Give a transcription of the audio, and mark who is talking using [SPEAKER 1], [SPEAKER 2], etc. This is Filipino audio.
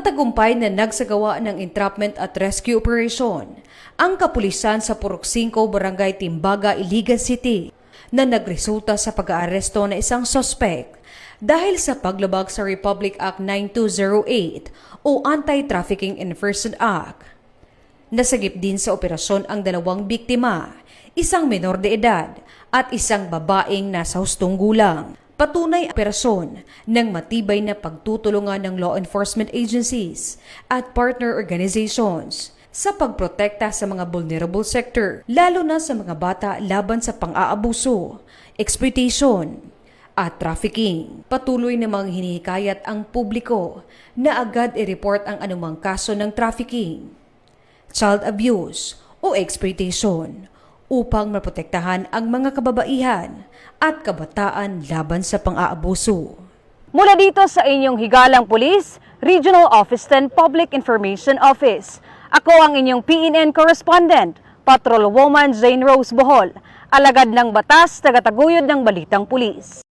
[SPEAKER 1] Matagumpay na nagsagawa ng entrapment at rescue operation ang kapulisan sa Purok 5, Barangay Timbaga, Iligan City na nagresulta sa pag-aaresto ng isang suspect dahil sa paglabag sa Republic Act 9208 o Anti-Trafficking in Person Act. Nasagip din sa operasyon ang dalawang biktima, isang menor de edad at isang babaeng nasa hustong gulang. Patunay ang operasyon ng matibay na pagtutulungan ng law enforcement agencies at partner organizations sa pagprotekta sa mga vulnerable sector, lalo na sa mga bata laban sa pang-aabuso, exploitation, at trafficking. Patuloy namang hinihikayat ang publiko na agad i-report ang anumang kaso ng trafficking, child abuse o exploitation upang maprotektahan ang mga kababaihan at kabataan laban sa pang-aabuso.
[SPEAKER 2] Mula dito sa inyong higalang pulis, Regional Office 10 Public Information Office. Ako ang inyong PNN correspondent, Patrolwoman Jane Rose Bohol, alagad ng batas, tagataguyod ng Balitang Pulis.